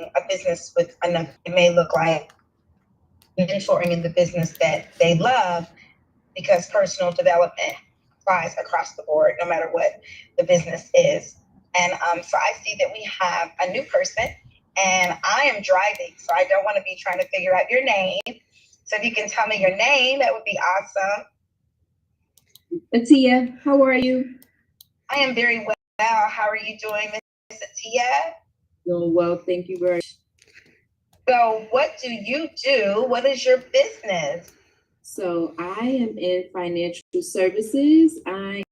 starting a business with another. It may look like mentoring in the business that they love, because personal development applies across the board, no matter what the business is. And so I see that we have a new person, and I am driving, so I don't want to be trying to figure out your name. So if you can tell me your name, that would be awesome. Atia, how are you? I am very well. How are you doing, Miss Atia? Doing well, thank you very much. So what do you do? What is your business? So I am in financial services. I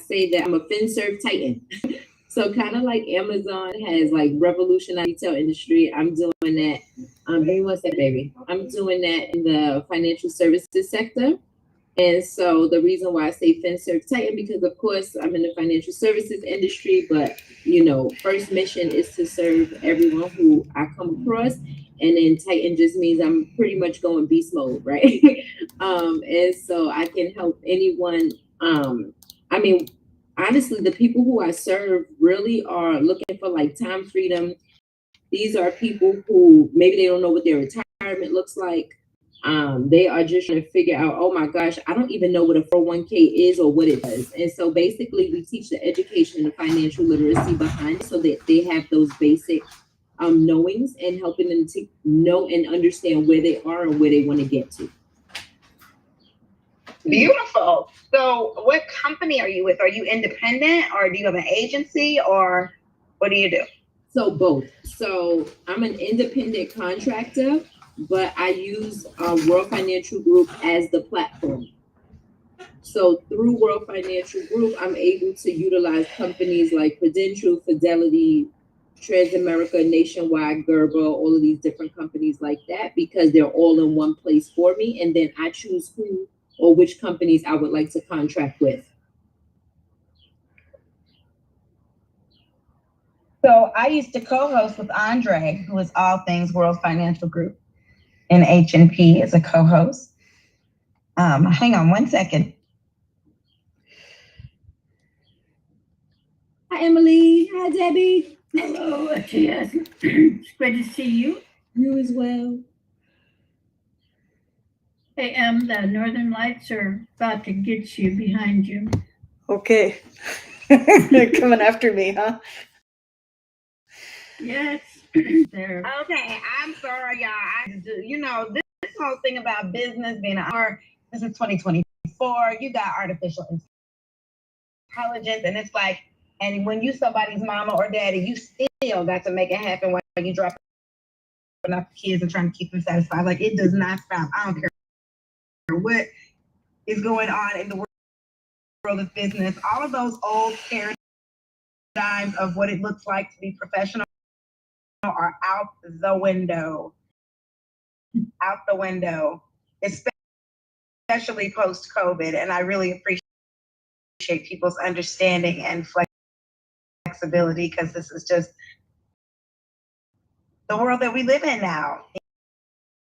say that I'm a FinServ Titan. So kind of like Amazon has like revolutionized the retail industry, I'm doing that. Give me one second, baby. I'm doing that in the financial services sector. And so the reason why I say FinServ Titan, because of course I'm in the financial services industry, but first mission is to serve everyone who I come across. And then Titan just means I'm pretty much going beast mode, right? And so I can help anyone. Honestly, the people who I serve really are looking for like time freedom. These are people who maybe they don't know what their retirement looks like. They are just trying to figure out, oh my gosh, I don't even know what a 401k is or what it does. And so basically we teach the education and the financial literacy behind it so that they have those basic knowings, and helping them to know and understand where they are and where they want to get to. Beautiful. So what company are you with? Are you independent, or do you have an agency, or what do you do? So both. So I'm an independent contractor, but I use World Financial Group as the platform. So through World Financial Group, I'm able to utilize companies like Prudential, Fidelity, Transamerica, Nationwide, Gerber, all of these different companies like that, because they're all in one place for me. And then I choose who or which companies I would like to contract with. So I used to co-host with Andre, who is all things World Financial Group in H&P as a co-host. Hang on one second. Hi, Emily. Hi, Debbie. Hello, Atia. It's good to see you. You as well. Hey, the Northern Lights are about to get you behind you. Okay. They're coming after me, huh? Yes. There. Okay, I'm sorry, y'all. This whole thing about business being this is 2024. You got artificial intelligence, and it's like, and when you somebody's mama or daddy, you still got to make it happen while you dropping off the kids and trying to keep them satisfied. Like, it does not stop. I don't care what is going on in the world of business. All of those old paradigms of what it looks like to be professional are out the window. Out the window, especially post-COVID. And I really appreciate people's understanding and flexibility, because this is just the world that we live in now.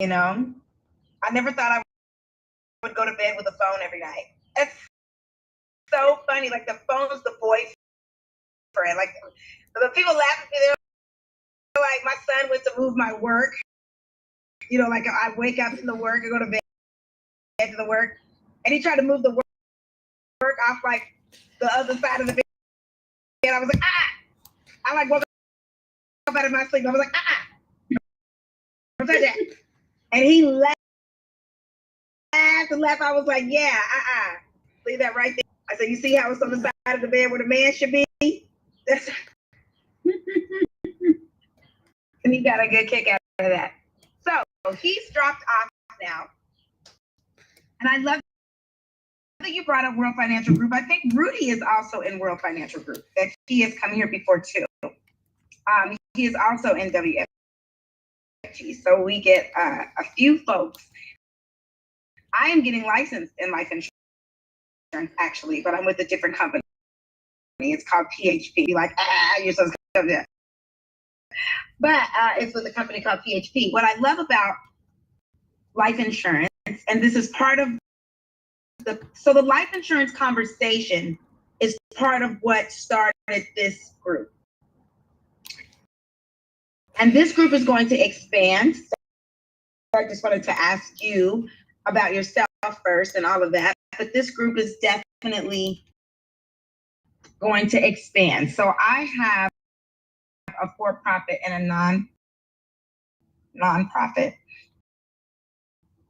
I never thought I would go to bed with a phone every night. It's so funny. Like, the phone's the boyfriend. Like, the people laugh at me. They're like, my son went to move my work. Like, I wake up to the work and go to bed to the work, and he tried to move the work off like the other side of the bed. And I was like, I like woke up out of my sleep. I was like, don't touch that. And he laughed and laughed. I was like, yeah, leave that right there. I said, you see how it's on the side of the bed where the man should be? That's and he got a good kick out of that. So he's dropped off now. And I love that you brought up World Financial Group. I think Rudy is also in World Financial Group. That he has come here before too. He is also in WFG. So we get a few folks. I am getting licensed in life insurance actually, but I'm with a different company. It's called PHP. Like, you're supposed to come there. But it's with a company called PHP. What I love about life insurance, and this is part of the life insurance conversation is part of what started this group. And this group is going to expand. So I just wanted to ask you about yourself first and all of that. But this group is definitely going to expand. So I have a for-profit and a non-profit.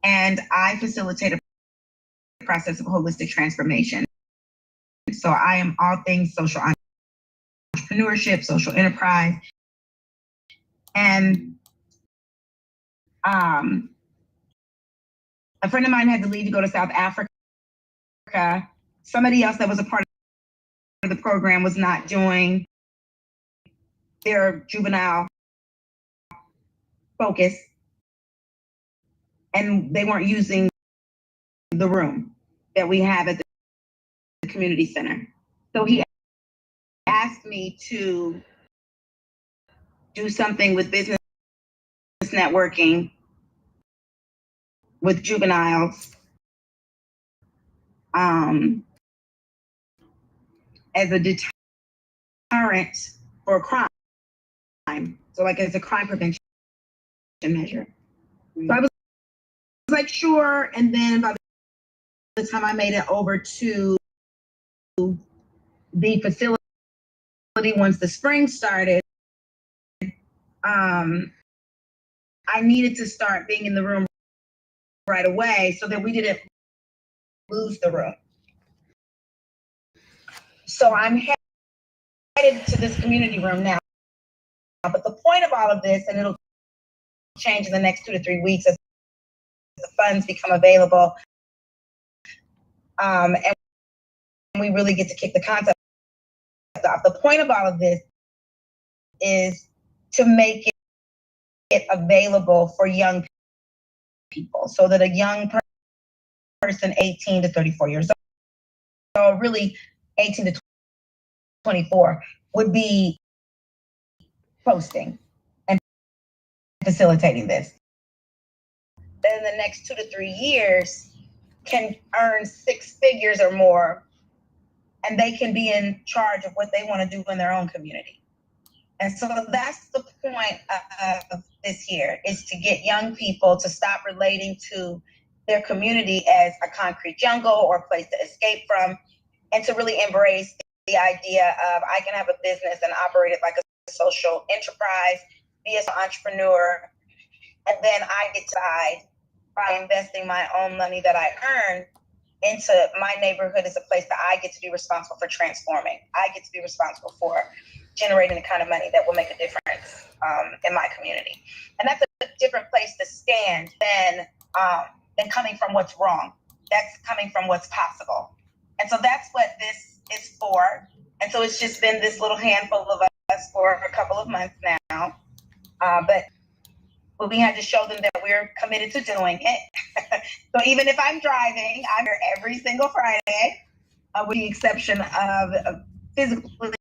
And I facilitate a process of holistic transformation. So I am all things social entrepreneurship, social enterprise. And a friend of mine had to leave to go to South Africa. Somebody else that was a part of the program was not doing their juvenile focus, and they weren't using the room that we have at the community center. So he asked me to do something with business networking with juveniles as a deterrent for crime. So like as a crime prevention measure. So I was like, sure. And then by the time I made it over to the facility, once the spring started, I needed to start being in the room right away so that we didn't lose the room. So I'm headed to this community room now. But the point of all of this, and it'll change in the next 2 to 3 weeks as the funds become available, and we really get to kick the concept off. The point of all of this is to make it available for young people, so that a young person 18 to 34 years old, so really 18 to 24, would be posting and facilitating this. Then in the next 2 to 3 years can earn 6 figures or more, and they can be in charge of what they want to do in their own community. And so that's the point of this here, is to get young people to stop relating to their community as a concrete jungle or a place to escape from, and to really embrace the idea of I can have a business and operate it like a social enterprise, be an entrepreneur, and then I get to decide by investing my own money that I earn into my neighborhood as a place that I get to be responsible for transforming. I get to be responsible for generating the kind of money that will make a difference in my community. And that's a different place to stand than coming from what's wrong. That's coming from what's possible. And so that's what this is for. And so it's just been this little handful of us for a couple of months now. But we had to show them that we're committed to doing it. So even if I'm driving, I'm here every single Friday, with the exception of physically,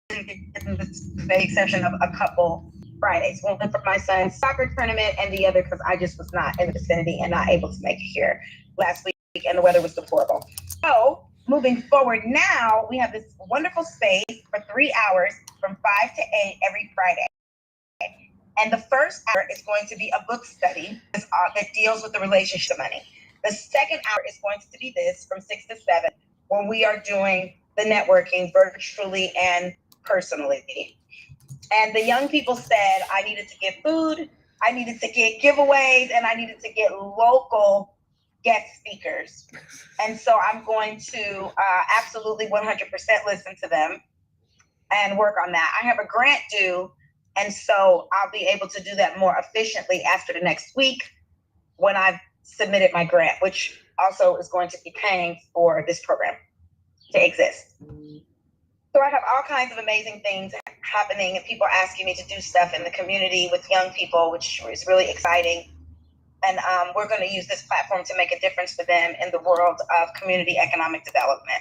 the exception of a couple Fridays. One for my son's soccer tournament, and the other because I just was not in the vicinity and not able to make it here last week, and the weather was deplorable. So moving forward now, we have this wonderful space for 3 hours from 5 to 8 every Friday. And the first hour is going to be a book study that deals with the relationship to money. The second hour is going to be this from 6 to 7, when we are doing the networking virtually and personally. And the young people said I needed to get food, I needed to get giveaways, and I needed to get local guest speakers. And so I'm going to absolutely 100% listen to them and work on that. I have a grant due, and so I'll be able to do that more efficiently after the next week when I've submitted my grant, which also is going to be paying for this program to exist. So I have all kinds of amazing things happening, and people asking me to do stuff in the community with young people, which is really exciting. And we're going to use this platform to make a difference for them in the world of community economic development.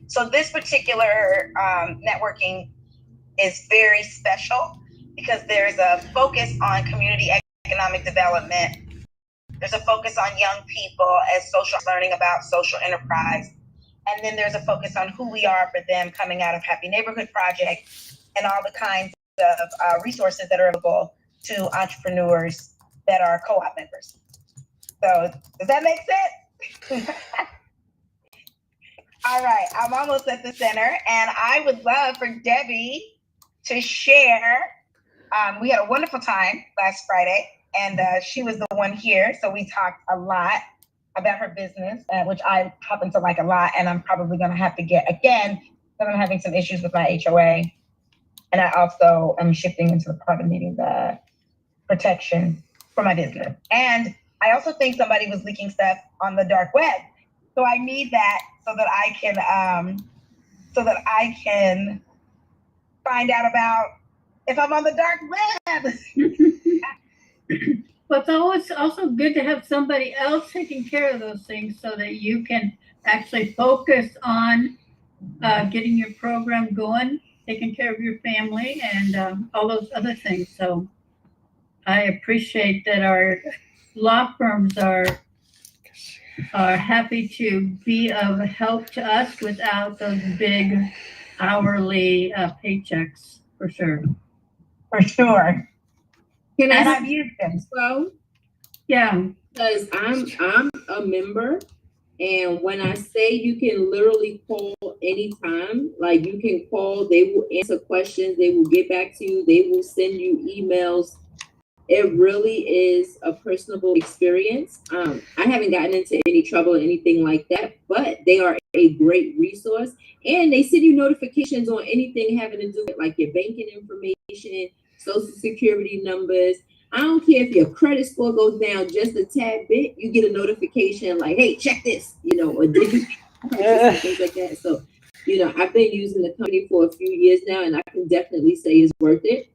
So this particular networking is very special because there's a focus on community economic development. There's a focus on young people as social learning about social enterprise. And then there's a focus on who we are for them coming out of Happy Neighborhood Project and all the kinds of resources that are available to entrepreneurs that are co-op members. So does that make sense? All right, I'm almost at the center, and I would love for Debbie to share. We had a wonderful time last Friday, and she was the one here, so we talked a lot about her business, which I happen to like a lot, and I'm probably going to have to get again, because I'm having some issues with my HOA, and I also am shifting into the part of needing the protection for my business. And I also think somebody was leaking stuff on the dark web. So I need that so that I can find out about if I'm on the dark web. But it's always also good to have somebody else taking care of those things so that you can actually focus on getting your program going, taking care of your family, and all those other things. So I appreciate that our law firms are happy to be of help to us without those big hourly paychecks, for sure. For sure. Can And I I've used them. well? Yeah. Because I'm a member, and when I say you can literally call anytime, like you can call, they will answer questions, they will get back to you, they will send you emails. It really is a personable experience. I haven't gotten into any trouble or anything like that, but they are a great resource, and they send you notifications on anything having to do with like your banking information, social security numbers. I don't care if your credit score goes down just a tad bit, you get a notification like, hey, check this, or did you things like that. So, I've been using the company for a few years now, and I can definitely say it's worth it.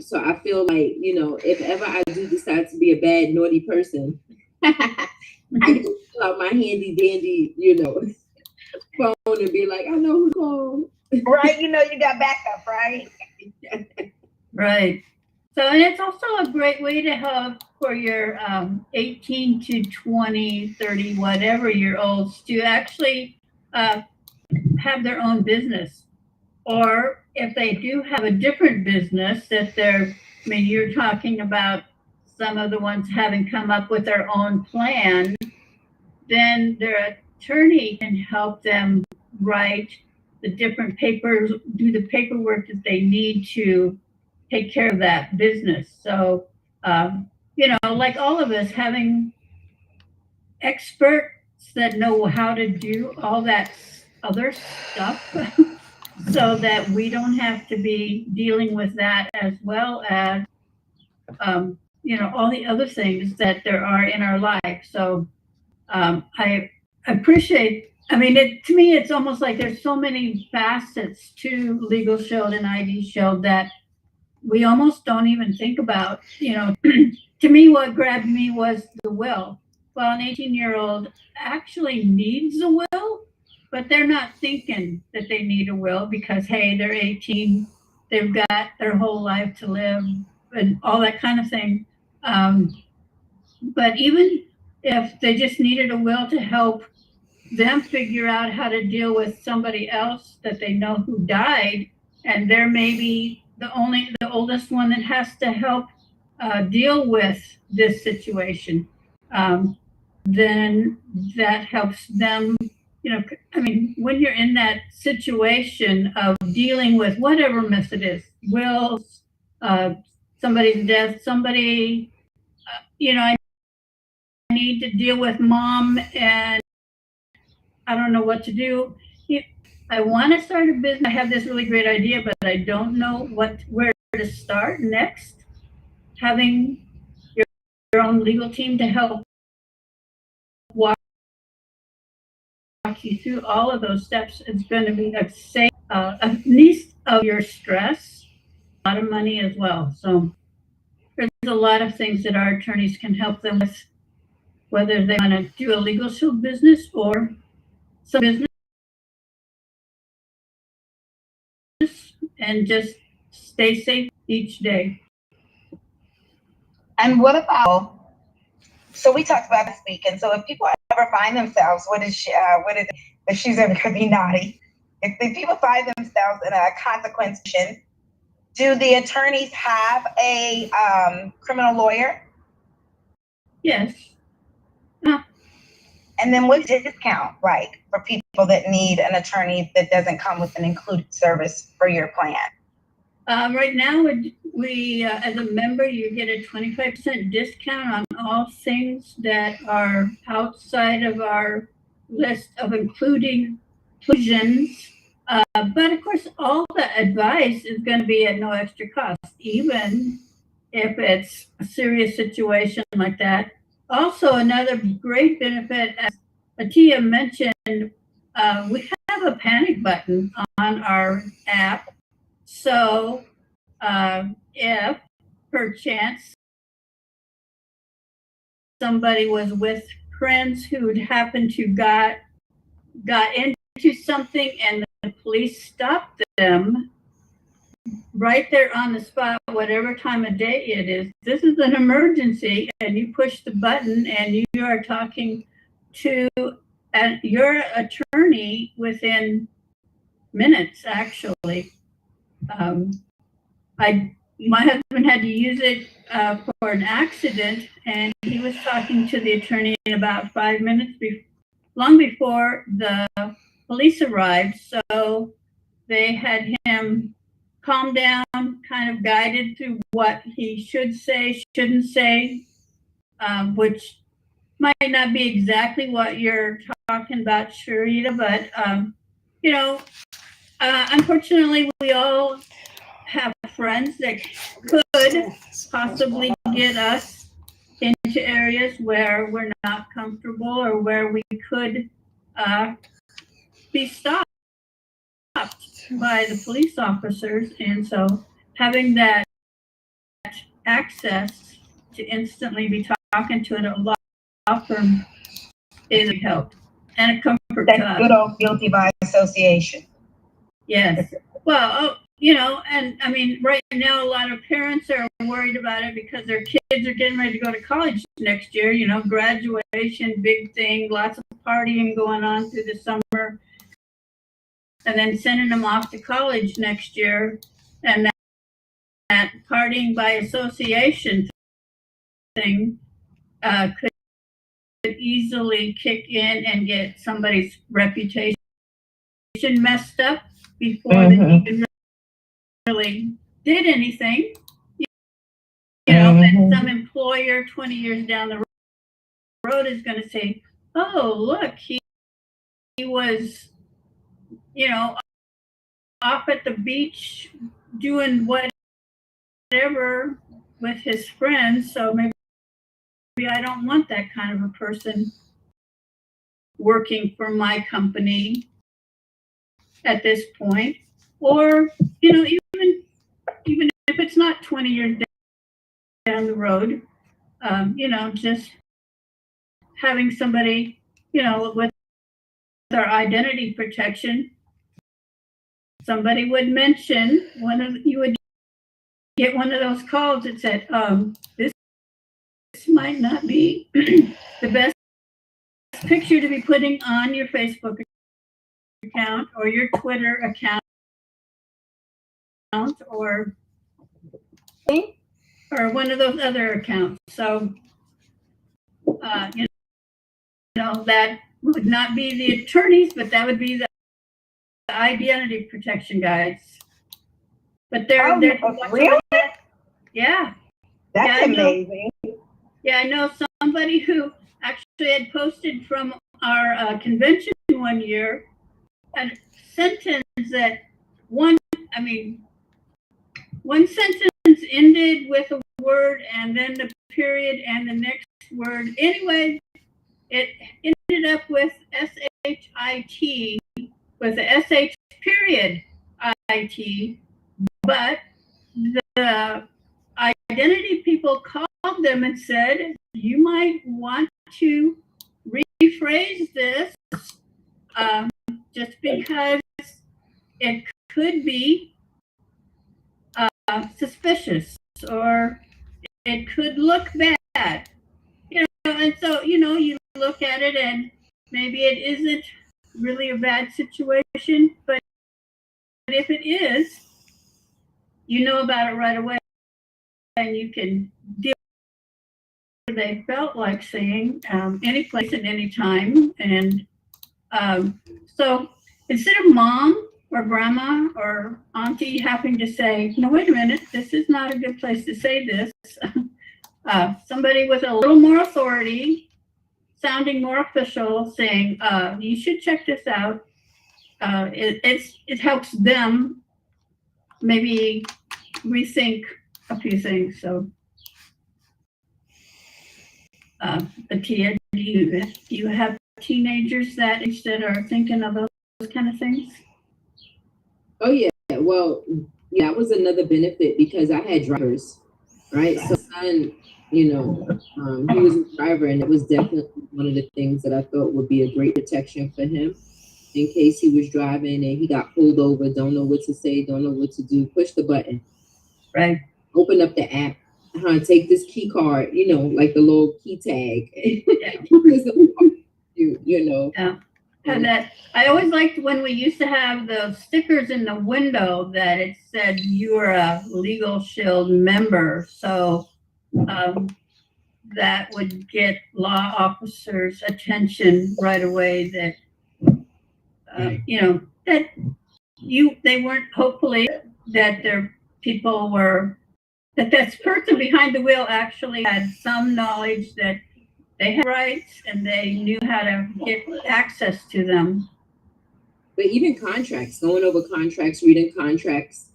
So I feel like, if ever I do decide to be a bad, naughty person, I can just pull out my handy dandy, phone and be like, I know who called. Right, you got backup, right? Right. So, and it's also a great way to have for your 18 to 20, 30, whatever year olds to actually have their own business. Or if they do have a different business that you're talking about some of the ones having come up with their own plan, then their attorney can help them write the different papers, do the paperwork that they need to take care of that business. So, like all of us, having experts that know how to do all that other stuff so that we don't have to be dealing with that, as well as, all the other things that there are in our life. So I appreciate, to me, it's almost like there's so many facets to Legal Shield and ID Shield that we almost don't even think about. To me, what grabbed me was the will. Well, an 18-year-old actually needs a will, but they're not thinking that they need a will because, hey, they're 18, they've got their whole life to live and all that kind of thing. But even if they just needed a will to help them figure out how to deal with somebody else that they know who died, and they're maybe the oldest one that has to help deal with this situation, then that helps them. When you're in that situation of dealing with whatever mess it is, wills, somebody's death, I need to deal with mom and I don't know what to do. I want to start a business. I have this really great idea, but I don't know where to start next. Having your own legal team to help walk you through all of those steps is going to be at least of your stress, a lot of money as well. So there's a lot of things that our attorneys can help them with, whether they want to do a legal shield business or some business, and just stay safe each day. And what about, so we talked about this week, and so if people ever find themselves, if she's ever going to be naughty, if people find themselves in a consequence, Do the attorneys have a criminal lawyer? Yes. And then what's the discount like for people that need an attorney that doesn't come with an included service for your plan? Right now, we as a member, you get a 25% discount on all things that are outside of our list of inclusions. But of course, all the advice is going to be at no extra cost, even if it's a serious situation like that. Also, another great benefit, as Atia mentioned, we have a panic button on our app. So if perchance somebody was with friends who'd happened to got into something and the police stopped them right there on the spot, whatever time of day it is, this is an emergency, and you push the button and you are talking to your attorney within minutes, actually. My husband had to use it for an accident, and he was talking to the attorney in about 5 minutes, long before the police arrived. So they had him calm down, kind of guided through what he should say, shouldn't say, which might not be exactly what you're talking about, Sharita, but unfortunately, we all have friends that could possibly get us into areas where we're not comfortable or where we could be stopped by the police officers. And so having that access to instantly be talking to a law firm is a help and a comfort to us. Good old guilty by association. Yes. Well, and I mean, right now, a lot of parents are worried about it because their kids are getting ready to go to college next year, graduation, big thing, lots of partying going on through the summer, and then sending them off to college next year. And that partying by association thing could easily kick in and get somebody's reputation messed up before they even really did anything. And some employer 20 years down the road is going to say, oh, look, he was, off at the beach doing whatever with his friends. So maybe I don't want that kind of a person working for my company at this point. Or, even if it's not 20 years down the road, just having somebody, with our identity protection, somebody would mention you would get one of those calls that said, this might not be the best picture to be putting on your Facebook account or your Twitter account or one of those other accounts. So, that would not be the attorneys, but that would be the identity protection guys. But they're really? Yeah. That's amazing. I know somebody who actually had posted from our convention one year a sentence that one sentence ended with a word and then the period and the next word. Anyway, it ended up with SHIT, with the SH period IT, but the identity people called them and said, you might want to rephrase this just because it could be suspicious or it could look bad, and so, you look at it and maybe it isn't really a bad situation, but if it is, you know about it right away, and you can deal with what they felt like saying, any place at any time. And so instead of mom or grandma or auntie having to say, no, wait a minute, this is not a good place to say this, somebody with a little more authority, sounding more official, saying, you should check this out. It helps them maybe rethink a few things. So, Atia, do you have teenagers that are thinking of those kind of things? Oh yeah. Well, yeah, that was another benefit because I had drivers, right? So son, he was a driver, and it was definitely one of the things that I thought would be a great protection for him in case he was driving and he got pulled over, don't know what to say, don't know what to do. Push the button, Right. open up the app, take this key card, like the little key tag. Yeah. And that I always liked when we used to have those stickers in the window that it said you were a Legal Shield member. So that would get law officers' attention right away. That that they weren't, hopefully, that their people were, that person behind the wheel actually had some knowledge that they had rights and they knew how to get access to them. But even contracts, going over contracts, reading contracts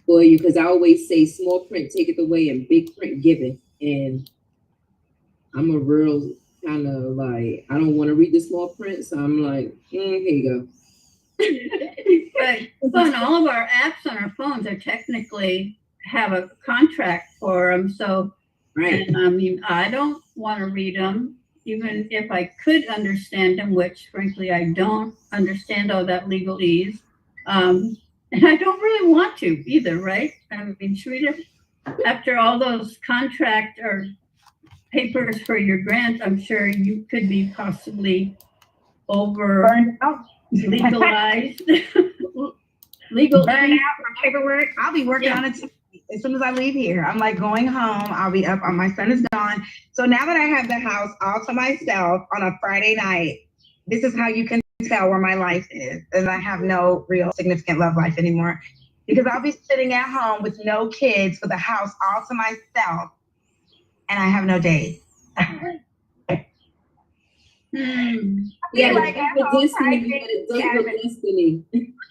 for you, because I always say small print taketh away and big print giveth. And I'm a real kind of like, I don't want to read the small print, so I'm like, here you go. But all of our apps on our phones are technically have a contract for them. So, right. And, I mean, I don't want to read them, even if I could understand them, which frankly I don't understand all that legalese. And I don't really want to either, right? I mean, Sharita, after all those contract or papers for your grant, I'm sure you could be possibly Burned out. legalized. Burned out for paperwork. I'll be working on it too. As soon as I leave here, I'm like going home. I'll be up. My son is gone. So now that I have the house all to myself on a Friday night, this is how you can tell where my life is. And I have no real significant love life anymore because I'll be sitting at home with no kids with the house all to myself. And I have no days. Yeah, like destiny.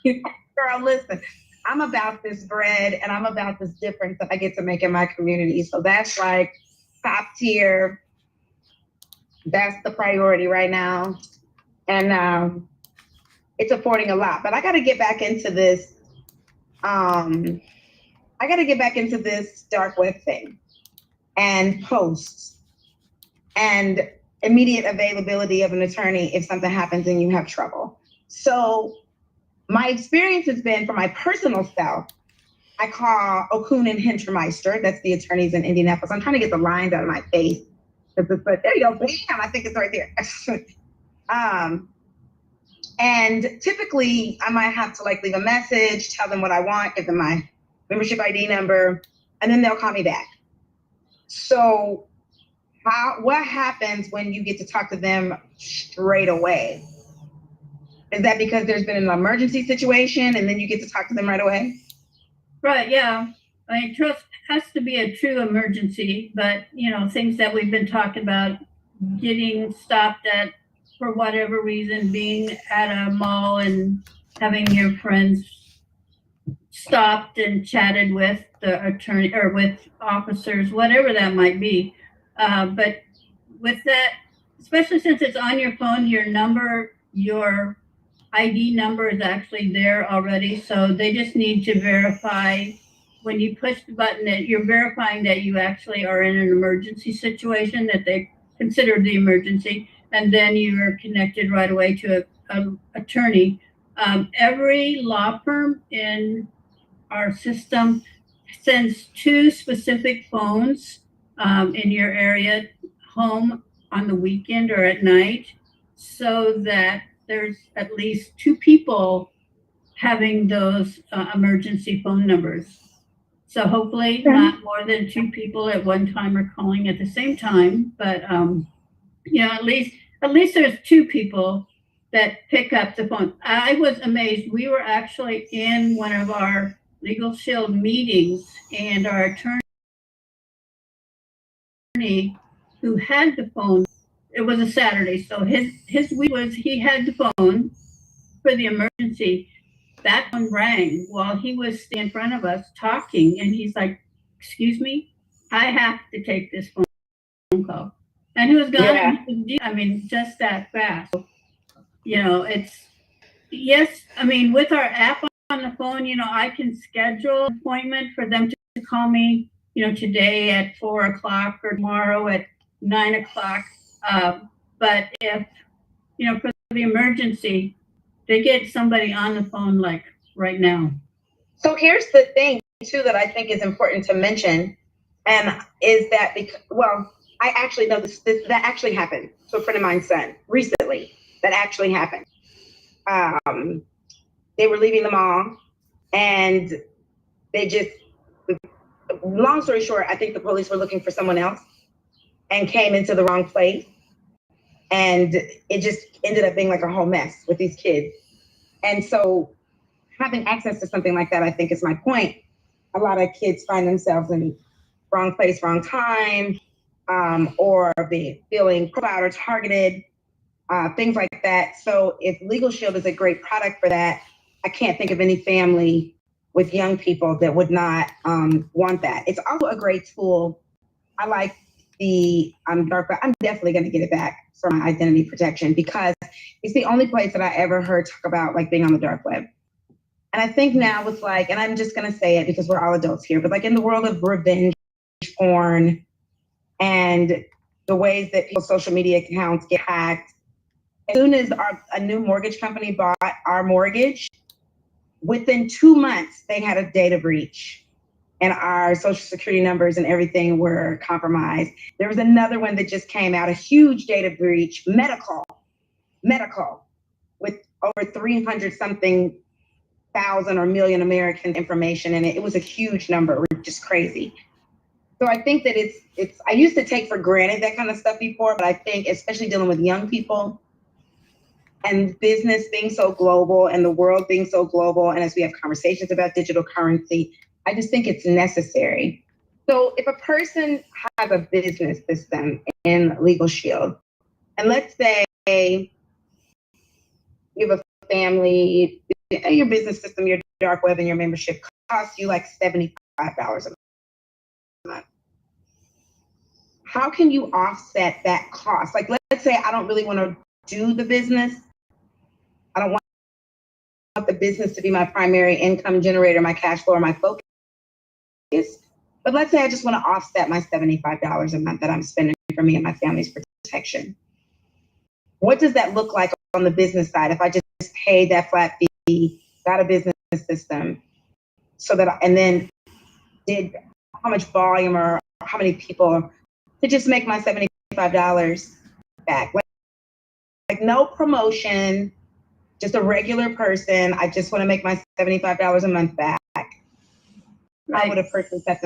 Girl, listen, I'm about this bread and I'm about this difference that I get to make in my community. So that's like top tier. That's the priority right now. And it's affording a lot. But I got to get back into this. I got to get back into this dark web thing and posts and immediate availability of an attorney if something happens and you have trouble. So my experience has been, for my personal self, I call Okun and Hintermeister. That's the attorneys in Indianapolis. I'm trying to get the lines out of my face. But there you go, bam, I think it's right there. And typically I might have to leave a message, tell them what I want, give them my membership ID number, and then they'll call me back. So what happens when you get to talk to them straight away? Is that because there's been an emergency situation and then you get to talk to them right away? Right, yeah. I mean, trust has to be a true emergency, but, things that we've been talking about, getting stopped at, for whatever reason, being at a mall and having your friends stopped and chatted with the attorney or with officers, whatever that might be. But with that, especially since it's on your phone, your ID number is actually there already. So they just need to verify when you push the button that you're verifying that you actually are in an emergency situation, that they consider the emergency, and then you are connected right away to an attorney. Every law firm in our system sends 2 specific phones in your area home on the weekend or at night, so that there's at least 2 people having those emergency phone numbers. So hopefully not more than 2 people at one time are calling at the same time, but at least there's 2 people that pick up the phone. I was amazed. We were actually in one of our Legal Shield meetings, and our attorney who had the phone, it was a Saturday, so his week was he had the phone for the emergency. That one rang while he was in front of us talking, and he's like, "Excuse me, I have to take this phone call." And he was gone. Yeah. Just that fast. It's yes. With our app on the phone, I can schedule an appointment for them to call me, today at 4 o'clock or tomorrow at 9 o'clock. But if, for the emergency, they get somebody on the phone like right now. So here's the thing too that I think is important to mention, and is that I actually know this that actually happened to a friend of mine's son recently. That actually happened. They were leaving the mall, and they just, long story short, I think the police were looking for someone else and came into the wrong place, and it just ended up being like a whole mess with these kids. And so having access to something like that, I think, is my point. A lot of kids find themselves in wrong place, wrong time, or feeling profiled or targeted, things like that. So if Legal Shield is a great product for that, I can't think of any family with young people that would not want that. It's also a great tool. I like the dark web. I'm definitely going to get it back for my identity protection, because it's the only place that I ever heard talk about like being on the dark web. And I think now it's like, and I'm just going to say it because we're all adults here, but like in the world of revenge porn and the ways that people's social media accounts get hacked, as soon as a new mortgage company bought our mortgage, within 2 months, they had a data breach and our social security numbers and everything were compromised. There was another one that just came out, a huge data breach, medical, with over 300 something thousand or million American information in it. It was a huge number, just crazy. So I think that I used to take for granted that kind of stuff before, but I think especially dealing with young people and business being so global and the world being so global, and as we have conversations about digital currency, I just think it's necessary. So if a person has a business system in Legal Shield, and let's say you have a family, your business system, your dark web, and your membership costs you like $75 a month. How can you offset that cost? Like, let's say I don't really want to do the business. I don't want the business to be my primary income generator, my cash flow, or my focus. But let's say I just want to offset my $75 a month that I'm spending for me and my family's protection. What does that look like on the business side if I just paid that flat fee, got a business system, so that and then did how much volume or how many people to just make my $75 back? Like no promotion, just a regular person. I just want to make my $75 a month back. Right. How would a person set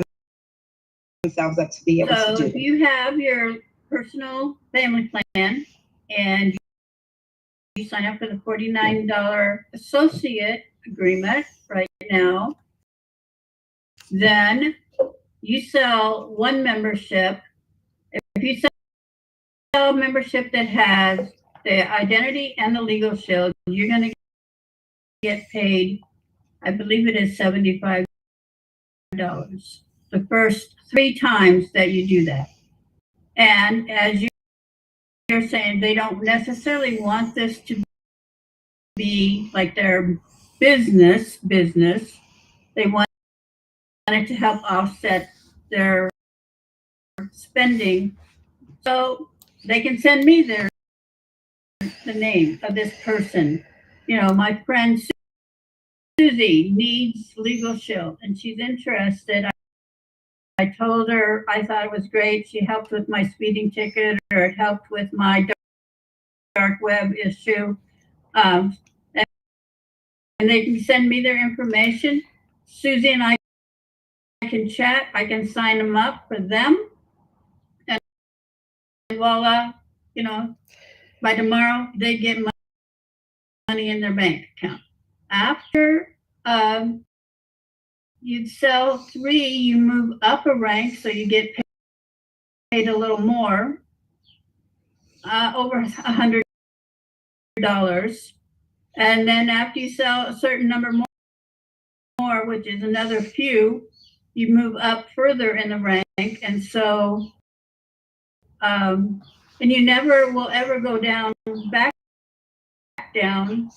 themselves up to be able to do? So if you have your personal family plan and you sign up for the $49 associate agreement right now, then you sell one membership. If you sell a membership that has the identity and the Legal Shield, you're going to get paid, I believe it is $75 the first 3 times that you do that. And as you're saying, they don't necessarily want this to be like their business. They want it to help offset their spending. So they can send me the name of this person. My friend Susie needs Legal Shield and she's interested. I told her I thought it was great. She helped with my speeding ticket, or it helped with my dark web issue. And they can send me their information. Susie and I can chat. I can sign them up for them. And voila, you know, by tomorrow, they get money in their bank account. After you'd sell 3, you move up a rank, so you get paid a little more, over $100. And then after you sell a certain number more, which is another few, you move up further in the rank. And so, and you never will ever go back down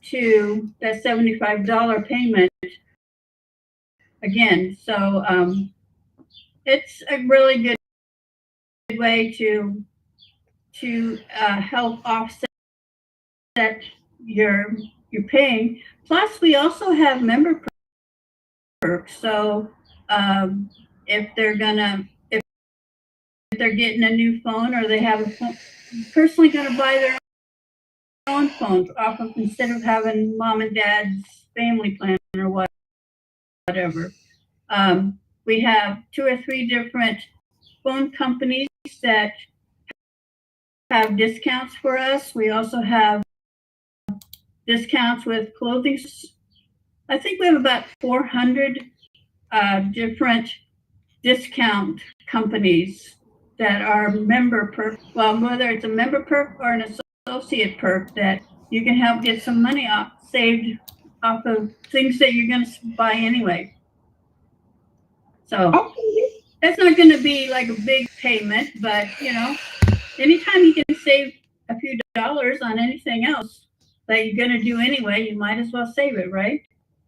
to that $75 payment again. So it's a really good way to help offset your paying. Plus, we also have member perks. So if they're getting a new phone, or they have a phone, personally going to buy their own phones off of, instead of having mom and dad's family plan or whatever. We have 2 or 3 different phone companies that have discounts for us. We also have discounts with clothing. I think we have about 400 different discount companies that are member perk. Well, whether it's a member perk or an associate perk, that you can help get some money saved off of things that you're going to buy anyway. So it's not going to be like a big payment, but you know, anytime you can save a few dollars on anything else that you're going to do anyway, you might as well save it, right?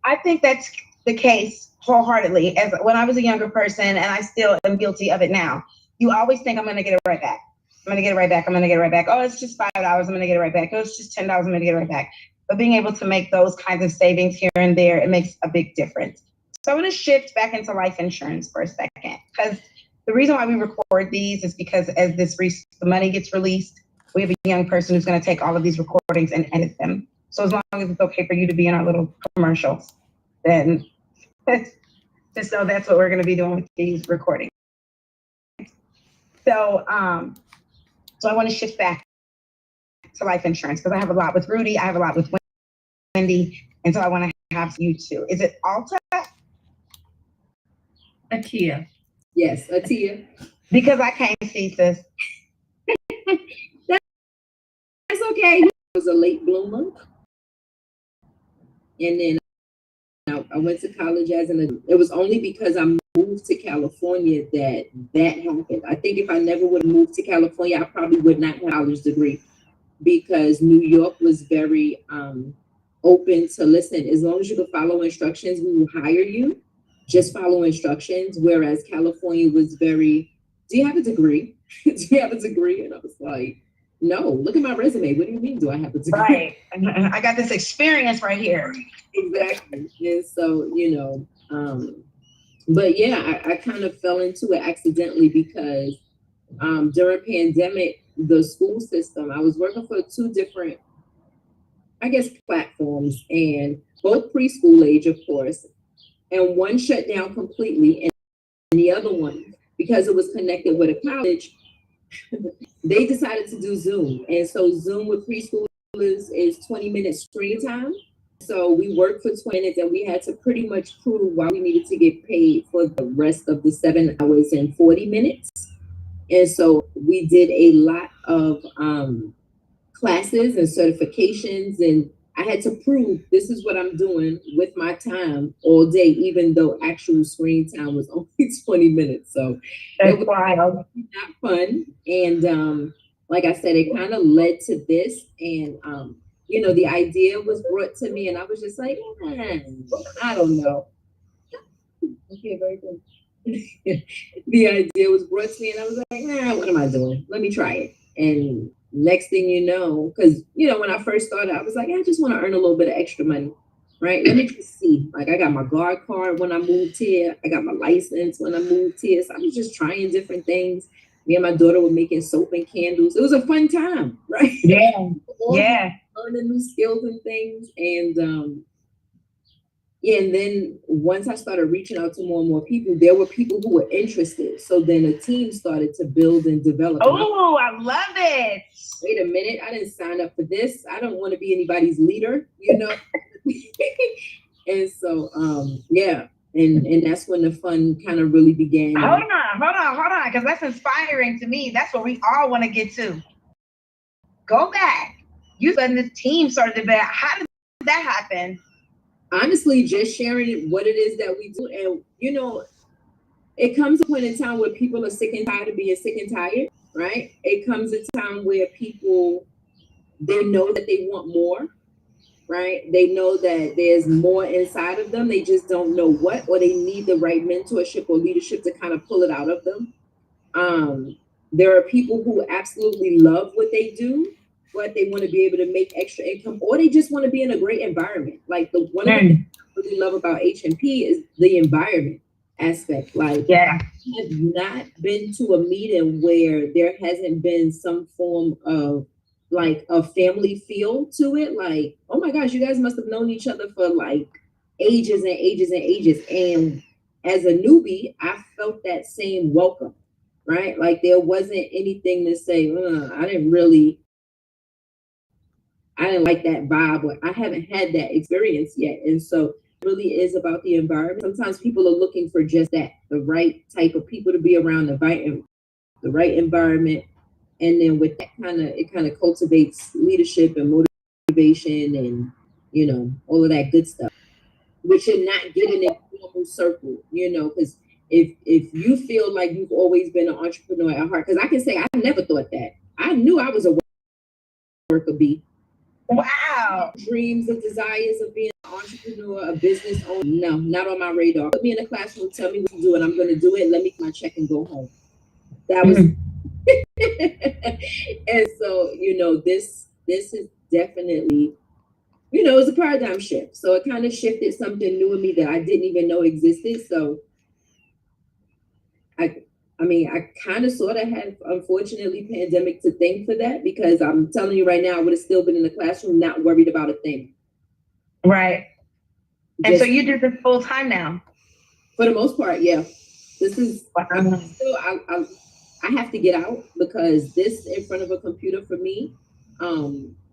I think that's the case wholeheartedly. As when I was a younger person, and I still am guilty of it now, you always think, I'm going to get it right back. I'm going to get it right back. I'm going to get it right back. Oh, it's just $5. I'm going to get it right back. Oh, it's just $10. I'm going to get it right back. But being able to make those kinds of savings here and there, it makes a big difference. So I want to shift back into life insurance for a second, because the reason why we record these is because as the money gets released, we have a young person who's going to take all of these recordings and edit them. So as long as it's okay for you to be in our little commercials, then just know that's what we're going to be doing with these recordings. So, so I want to shift back to life insurance, because I have a lot with Rudy, I have a lot with Wendy, and so I want to have you too. Is it Alta? Atia. Yes, Atia. Because I can't see, sis. That's okay. I was a late bloomer. And then I went to college it was only because I moved to California that happened. I think if I never would have moved to California, I probably would not have a college degree, because New York was very open to listen. As long as you could follow instructions, we will hire you. Just follow instructions. Whereas California was very, do you have a degree? Do you have a degree? And I was like, no, look at my resume. What do you mean, do I have a degree? Right. I got this experience right here. Exactly. And so, you know, but yeah, I kind of fell into it accidentally, because during pandemic, the school system, I was working for 2 different, I guess, platforms, and both preschool age, of course, and one shut down completely, and the other one, because it was connected with a college, they decided to do Zoom. And so Zoom with preschoolers is 20 minutes screen time. So we worked for 20 minutes, and we had to pretty much prove why we needed to get paid for the rest of the 7 hours and 40 minutes. And so we did a lot of classes and certifications, and I had to prove this is what I'm doing with my time all day, even though actual screen time was only 20 minutes. So it was not fun. And like I said, it kind of led to this. And you know, the idea was brought to me, and I was just like, I don't know. Okay, very good. The idea was brought to me, and I was like, what am I doing? Let me try it. And next thing you know, because, you know, when I first started, I was like, I just want to earn a little bit of extra money, right? Let me just see. Like, I got my guard card when I moved here. I got my license when I moved here. So I was just trying different things. Me and my daughter were making soap and candles. It was a fun time, right? Yeah. Yeah. Learning new skills and things. And Yeah, and then once I started reaching out to more and more people, there were people who were interested. So then a team started to build and develop. Oh, I love it. Wait a minute, I didn't sign up for this. I don't want to be anybody's leader, And so yeah, and that's when the fun kind of really began. Hold on, because that's inspiring to me. That's what we all want to get to. Go back. You said this team started to develop. How did that happen? Honestly, just sharing what it is that we do. And, it comes a point in time where people are sick and tired of being sick and tired, right? It comes a time where people, they know that they want more, right? They know that there's more inside of them. They just don't know what, or they need the right mentorship or leadership to kind of pull it out of them. There are people who absolutely love what they do, but they want to be able to make extra income, or they just want to be in a great environment. Like one of the things I really love about HMP is the environment aspect. Like, yeah, I have not been to a meeting where there hasn't been some form of like a family feel to it. Like, oh my gosh, you guys must have known each other for like ages and ages and ages. And as a newbie, I felt that same welcome, right? Like there wasn't anything to say, I didn't like that vibe, or I haven't had that experience yet. And so it really is about the environment. Sometimes people are looking for just that, the right type of people to be around, the right environment. And then with that it kind of cultivates leadership and motivation and, all of that good stuff, which you're not getting in a normal circle, because if you feel like you've always been an entrepreneur at heart, because I can say I never thought that. I knew I was a worker bee. Wow. Dreams and desires of being an entrepreneur, a business owner. No, not on my radar. Put me in a classroom, tell me what to do, and I'm going to do it. Let me get my check and go home. That was, and so, this is definitely, it's a paradigm shift. So it kind of shifted something new in me that I didn't even know existed. So I kind of sort of had, unfortunately, pandemic to thank for that, because I'm telling you right now, I would have still been in the classroom, not worried about a thing. Right. And so you do this full time now? For the most part, yeah. This is, still, I have to get out, because this in front of a computer for me.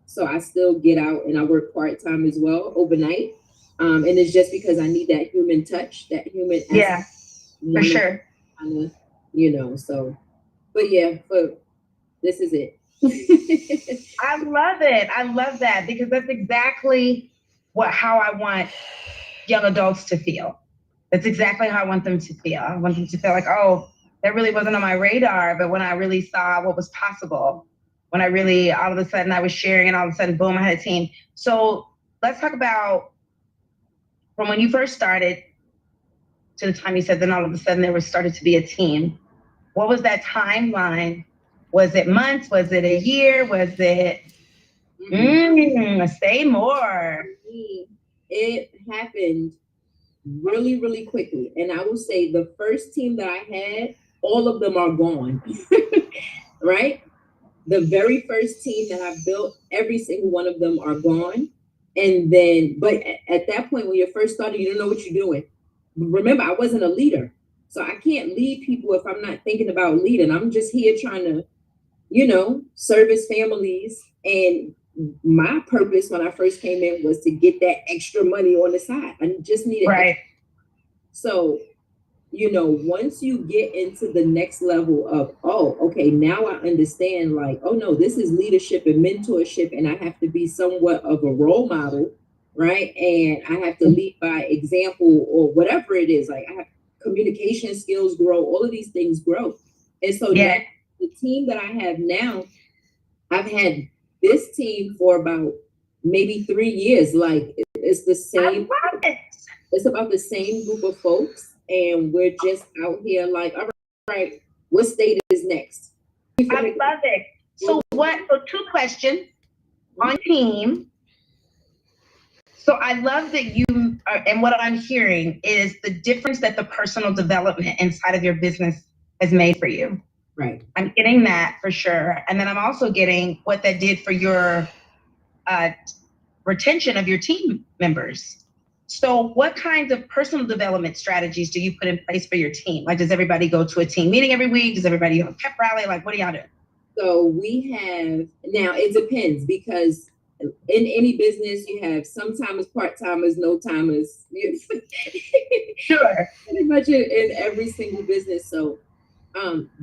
So I still get out and I work part-time as well overnight. And it's just because I need that human touch, that human aspect. Yeah, for sure. So, but yeah, but this is it. I love it. I love that, because that's exactly how I want young adults to feel. That's exactly how I want them to feel. I want them to feel like, oh, that really wasn't on my radar, but when I really saw what was possible, when I really, all of a sudden I was sharing, and all of a sudden, boom, I had a team. So let's talk about from when you first started to the time you said then all of a sudden there was started to be a team. What was that timeline? Was it months? Was it a year? Was it, say more. It happened really, really quickly. And I will say the first team that I had, all of them are gone, right? The very first team that I built, every single one of them are gone. And then, but at that point, when you're first starting, you don't know what you're doing. Remember, I wasn't a leader. So I can't lead people if I'm not thinking about leading. I'm just here trying to, service families. And my purpose when I first came in was to get that extra money on the side. I just needed. Right. So, once you get into the next level of, oh, okay, now I understand, like, oh no, this is leadership and mentorship, and I have to be somewhat of a role model, right? And I have to lead by example, or whatever it is. Like, I have communication skills grow, all of these things grow. And so now, the team that I have now, I've had this team for about maybe 3 years. Like, it's the same. I love it. It's about the same group of folks, and we're just out here like, all right, what state is next? I love it. So two questions on team. So I love that you are, and what I'm hearing is the difference that the personal development inside of your business has made for you. Right. I'm getting that for sure. And then I'm also getting what that did for your retention of your team members. So what kinds of personal development strategies do you put in place for your team? Like, does everybody go to a team meeting every week? Does everybody have a pep rally? Like, what do y'all do? So we have, now it depends, because in any business you have some-timers, part-timers, no-timers. Sure. Pretty much in every single business. So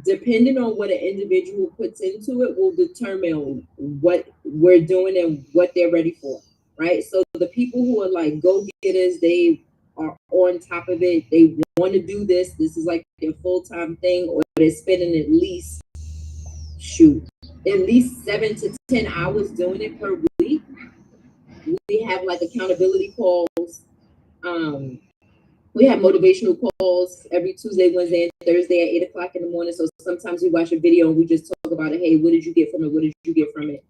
depending on what an individual puts into it will determine what we're doing and what they're ready for, right? So the people who are like go-getters, they are on top of it. They want to do this. This is like their full-time thing, or they're spending at least 7 to 10 hours doing it per week. We have like accountability calls. We have motivational calls every Tuesday, Wednesday, and Thursday at 8 o'clock in the morning. So sometimes we watch a video and we just talk about it. Hey, what did you get from it? What did you get from it?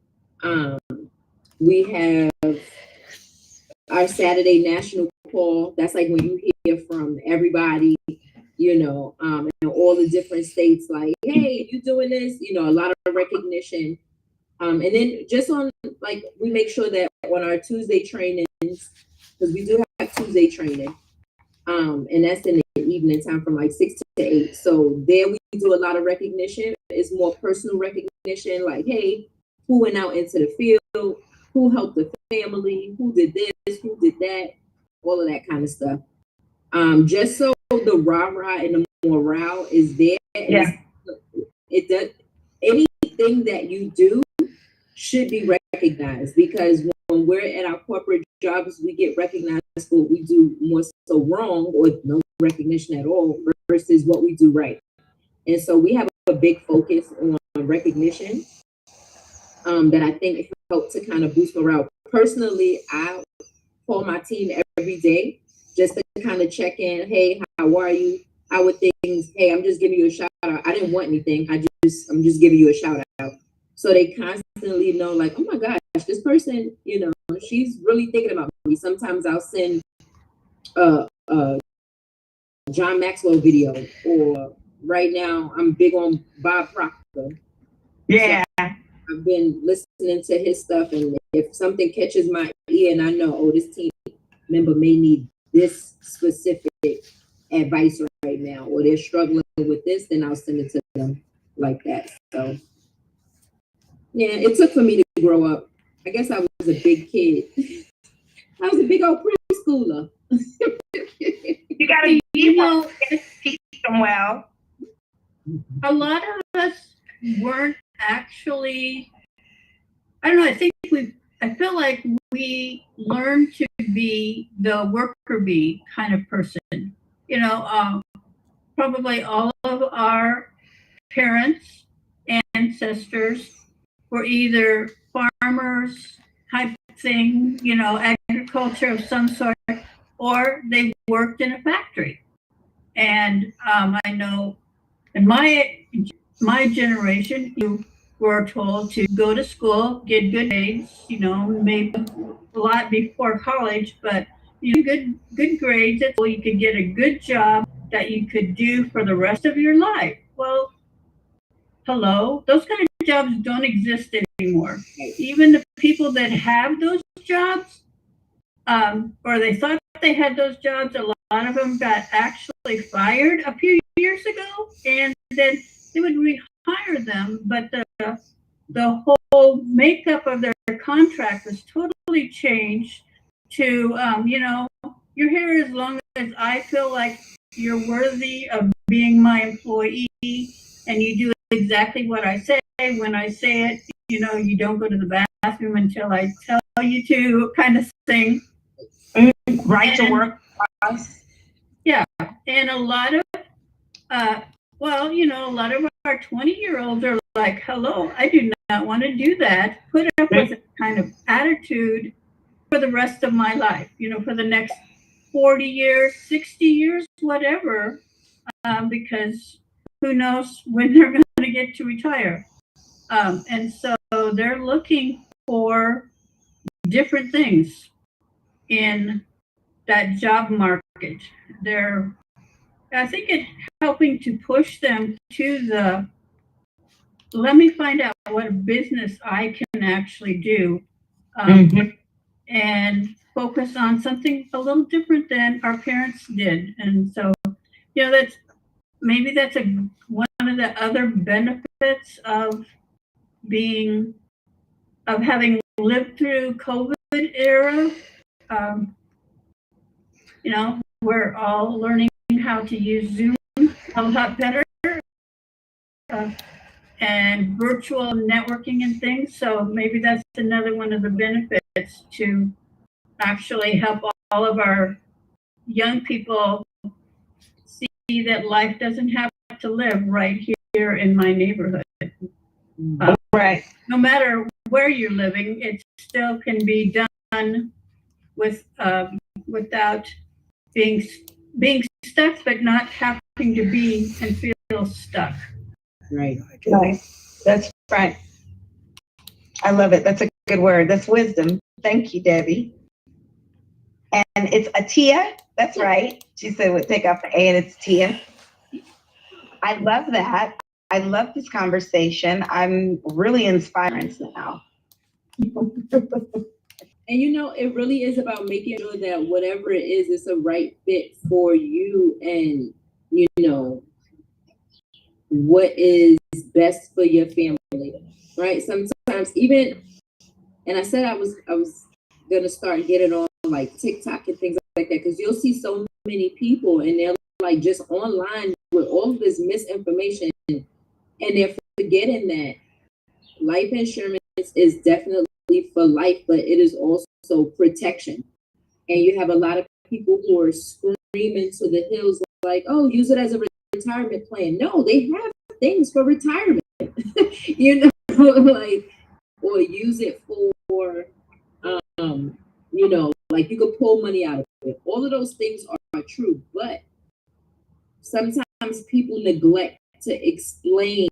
We have our Saturday national call. That's like when you hear from everybody, you know, in all the different states, like, hey, you doing this? You know, a lot of recognition. And then just on, like, we make sure that on our Tuesday trainings, because we do have Tuesday training, and that's in the evening time from like 6 to 8. So there we do a lot of recognition. It's more personal recognition, like, hey, who went out into the field, who helped the family, who did this, who did that, all of that kind of stuff. Just so the rah-rah and the morale is there. Yeah. It does, anything that you do should be recognized, because when we're at our corporate jobs, we get recognized for what we do more so wrong, or no recognition at all, versus what we do right. And so we have a big focus on recognition that I think helped to kind of boost morale. Personally, I call my team every day just to kind of check in. Hey, how are you? How are things? Hey, I'm just giving you a shout out. I didn't want anything. I'm just giving you a shout out. So they constantly know, like, oh my gosh, this person, you know, she's really thinking about me. Sometimes I'll send a John Maxwell video, or right now I'm big on Bob Proctor. Yeah. So I've been listening to his stuff, and if something catches my ear and I know, oh, this team member may need this specific advice right now, or they're struggling with this, then I'll send it to them like that. So yeah, it took for me to grow up. I guess I was a big kid. I was a big old preschooler. You gotta teach them well. A lot of us weren't actually, I don't know, I feel like we learned to be the worker bee kind of person. You know, probably all of our parents, ancestors were either farmers type thing, you know, agriculture of some sort, or they worked in a factory. And I know in my generation, you were told to go to school, get good grades, you know, maybe a lot before college, but you know, good grades at school, you could get a good job that you could do for the rest of your life. Well, hello, those kind of jobs don't exist anymore. Even the people that have those jobs, or they thought they had those jobs, a lot of them got actually fired a few years ago, and then they would rehire them, but the whole makeup of their contract was totally changed to, you know, you're here as long as I feel like you're worthy of being my employee, and you do exactly what I say. When I say it, you know, you don't go to the bathroom until I tell you to, kind of thing. Right to work. Yeah, and a lot of, well, you know, a lot of our 20-year-olds are like, hello, I do not want to do that. Put up with that kind of attitude for the rest of my life, you know, for the next 40 years, 60 years, whatever, because who knows when they're going to get to retire. And so they're looking for different things in that job market. I think it's helping to push them to let me find out what business I can actually do. and focus on something a little different than our parents did. And so, that's one of the other benefits of having lived through COVID era. Um, we're all learning how to use Zoom a lot better, and virtual networking and things. So maybe that's another one of the benefits, to actually help all of our young people see that life doesn't have to live right here in my neighborhood. Right. No matter where you're living, it still can be done without being stuck, but not having to be and feel stuck. Right. Nice. That's right. I love it. That's a good word. That's wisdom. Thank you, Debbie. And it's Atia. That's right. She said we'll take off the A and it's Tia. I love that. I love this conversation. I'm really inspired now. And it really is about making sure that whatever it is, it's a right fit for you, and what is best for your family, right? Sometimes even, and I said I was gonna start getting on like TikTok and things like that, because you'll see so many people and they're like just online with all of this misinformation, and they're forgetting that life insurance is definitely for life, but it is also protection. And you have a lot of people who are screaming to the hills like, oh, use it as a retirement plan. No, they have things for retirement, like, or use it for, like you could pull money out of it. All of those things are true, but sometimes people neglect to explain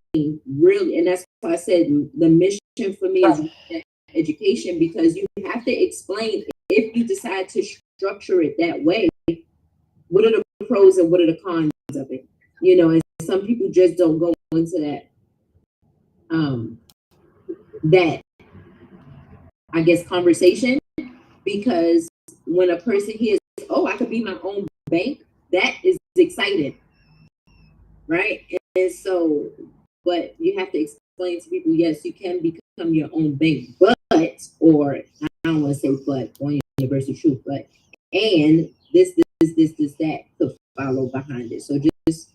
really, and that's why I said the mission for me is education, because you have to explain, if you decide to structure it that way, what are the pros and what are the cons of it, and some people just don't go into that I guess conversation, because when a person hears, oh, I could be my own bank, that is exciting, right? And so, but you have to explain to people, yes, you can become your own bank, but, or I don't want to say but on Universal Truth, but, and this, that could follow behind it. So just,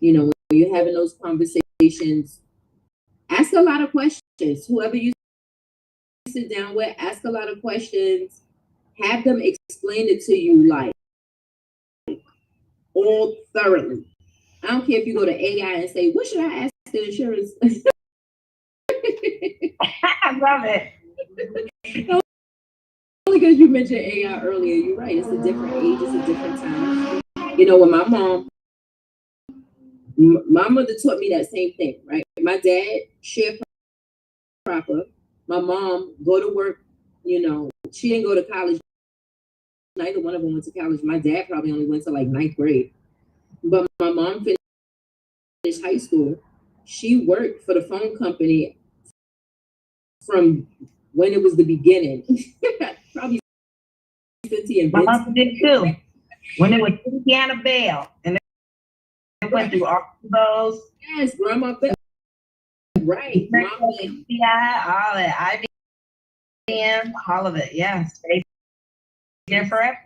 when you're having those conversations, ask a lot of questions. Whoever you sit down with, ask a lot of questions, have them explain it to you like all thoroughly. I don't care if you go to AI and say, what should I ask the insurance? I love it. Only because you mentioned AI earlier, you're right. It's a different age, it's a different time. When my mother taught me that same thing, right? My dad, sharecropper. My mom, go to work, she didn't go to college. Neither one of them went to college. My dad probably only went to like 9th grade. But my mom finished high school. She worked for the phone company from when it was the beginning. Probably my mom did too. When it was Indiana Bell, and it went through all those. Yes, Grandma Bell. Right. Yeah, all that. IBM, all of it. Yes. There forever.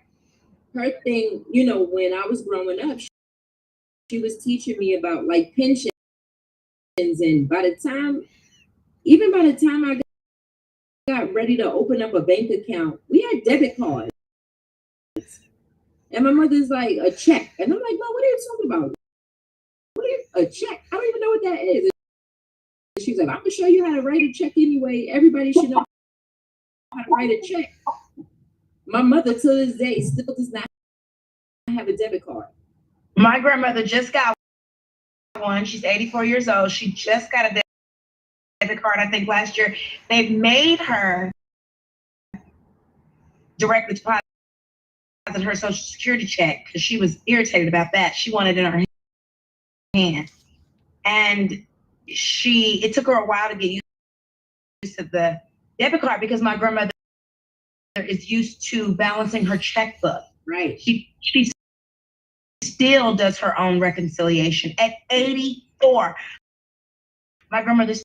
Her thing, when I was growing up, she was teaching me about like pensions, and by the time I got ready to open up a bank account, we had debit cards. And my mother's like, a check. And I'm like, Mom, what are you talking about? A check? I don't even know what that is. And she's like, I'm gonna show you how to write a check anyway. Everybody should know how to write a check. My mother to this day still does not have a debit card. My grandmother just got one. She's 84 years old. She just got a debit card, I think, last year. They've made her directly deposit her Social Security check because she was irritated about that. She wanted it in her hand. And it took her a while to get used to the debit card, because my grandmother is used to balancing her checkbook. Right. She still does her own reconciliation at 84. My grandmother's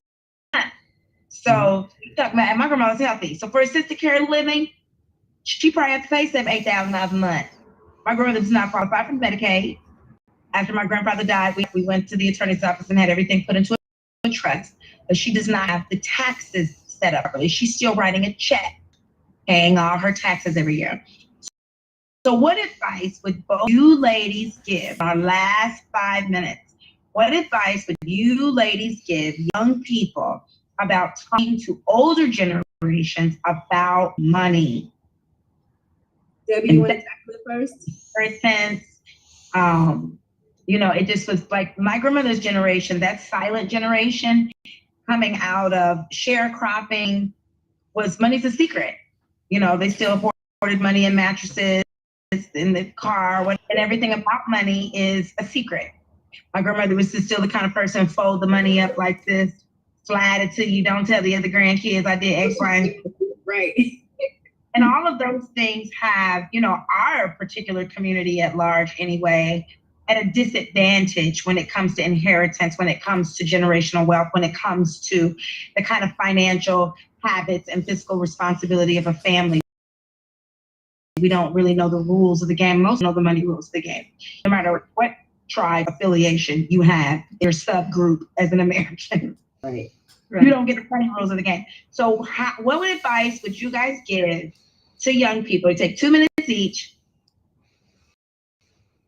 not. So and my grandma was healthy. So for assisted care living, she probably had to pay $7,000-8,000 a month. My grandmother does not qualify for Medicaid. After my grandfather died, we went to the attorney's office and had everything put into a trust. But she does not have the taxes set up properly. She's still writing a check, paying all her taxes every year. So what advice would both you ladies give, our last 5 minutes, what advice would you ladies give young people about talking to older generations about money? Debbie, you want to tackle it first? For instance, it just was like my grandmother's generation, that silent generation coming out of sharecropping was money's a secret. They still hoarded money in mattresses, in the car, and everything about money is a secret. My grandmother was still the kind of person fold the money up like this, slide it to you, don't tell the other grandkids I did X, Y, and Z. Right. And all of those things have, our particular community at large anyway, at a disadvantage when it comes to inheritance, when it comes to generational wealth, when it comes to the kind of financial habits and fiscal responsibility of a family. We don't really know the rules of the game. Most know the money rules of the game. No matter what tribe affiliation you have, your subgroup as an American. Right. You don't get the funny rules of the game. So what advice would you guys give to young people? You take 2 minutes each.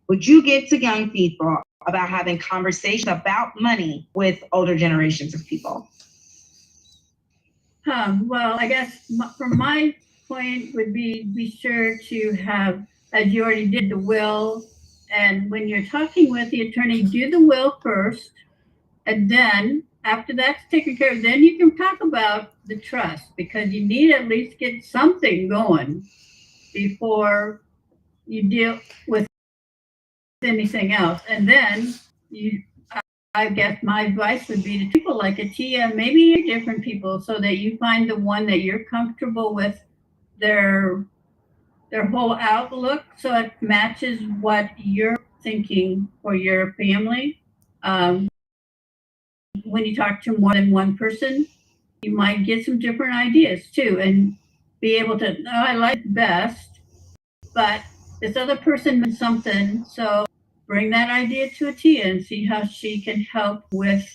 Would you give to young people about having conversations about money with older generations of people? Well, I guess from my point would be sure to have, as you already did, the will. And when you're talking with the attorney, do the will first. And then after that's taken care of, then you can talk about the trust, because you need to at least get something going before you deal with anything else. And then I guess my advice would be to people like Atia, maybe different people, so that you find the one that you're comfortable with their whole outlook, so it matches what you're thinking for your family. When you talk to more than one person, you might get some different ideas too, and be able to, I like best, but this other person meant something, so bring that idea to Atia and see how she can help with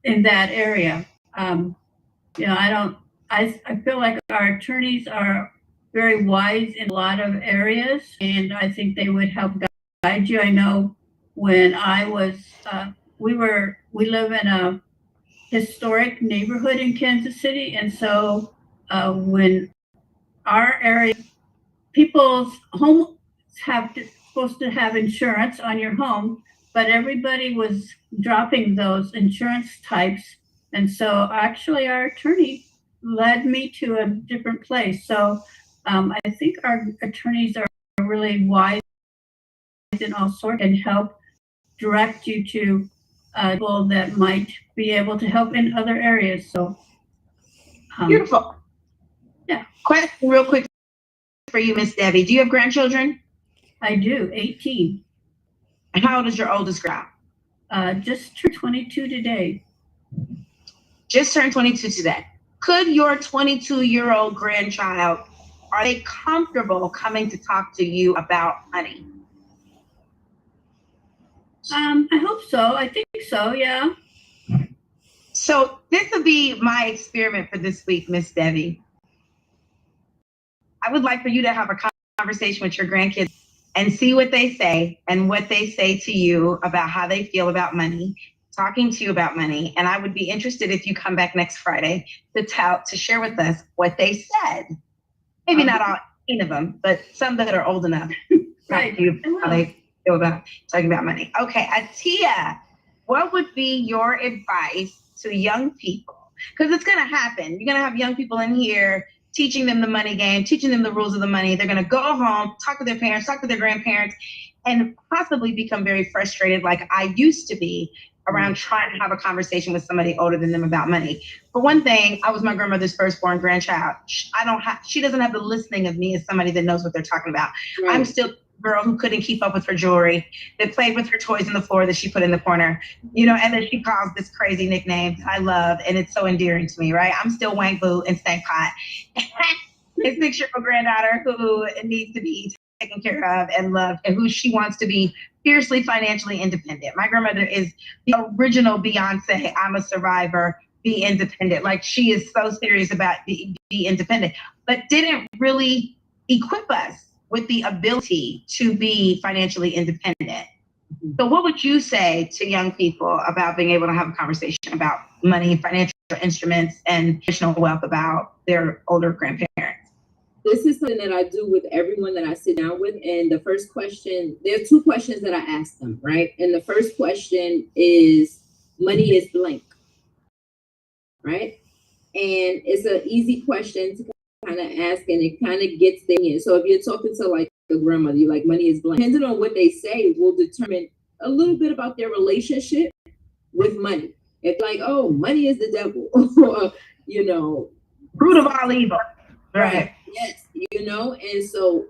in that area. I feel like our attorneys are very wise in a lot of areas, and I think they would help guide you. I know when I was, we live in a historic neighborhood in Kansas City, and so when our area, people's homes supposed to have insurance on your home, but everybody was dropping those insurance types. And so actually our attorney led me to a different place. So I think our attorneys are really wise in all sorts and help direct you to people that might be able to help in other areas. So beautiful. Yeah. Question real quick for you, Miss Debbie. Do you have grandchildren? I do, 18. And how old is your oldest girl? Just turned 22 today. Just turned 22 today. Could your 22-year-old grandchild, are they comfortable coming to talk to you about money? I hope so. I think so, yeah. So this will be my experiment for this week, Miss Debbie. I would like for you to have a conversation with your grandkids and see what they say and what they say to you about how they feel about money, talking to you about money. And I would be interested if you come back next Friday to share with us what they said. Maybe not all 8 of them, but some that are old enough. Right. How they feel about talking about money. Okay, Atia, what would be your advice to young people? Because it's going to happen. You're going to have young people in here teaching them the money game, teaching them the rules of the money. They're going to go home, talk to their parents, talk to their grandparents, and possibly become very frustrated like I used to be around trying to have a conversation with somebody older than them about money. For one thing, I was my grandmother's firstborn grandchild. She doesn't have the listening of me as somebody that knows what they're talking about. Right. I'm still a girl who couldn't keep up with her jewelry, that played with her toys on the floor that she put in the corner, and then she calls this crazy nickname I love, and it's so endearing to me, right? I'm still Wank Boo and Stank Pot. His 6-year-old granddaughter who needs to be taken care of and loved, and who she wants to be fiercely financially independent. My grandmother is the original Beyonce, I'm a survivor, be independent. Like, she is so serious about be independent, but didn't really equip us with the ability to be financially independent. So what would you say to young people about being able to have a conversation about money, financial instruments, and additional wealth about their older grandparents? This is something that I do with everyone that I sit down with. And the first question, there are 2 questions that I ask them, right? And the first question is, money is blank, right? And it's an easy question to kind of ask, and it kind of gets them in. So if you're talking to like a grandmother, you're like, money is blank. Depending on what they say will determine a little bit about their relationship with money. It's like, oh, money is the devil, or, Root of all evil. Right. Yes, and so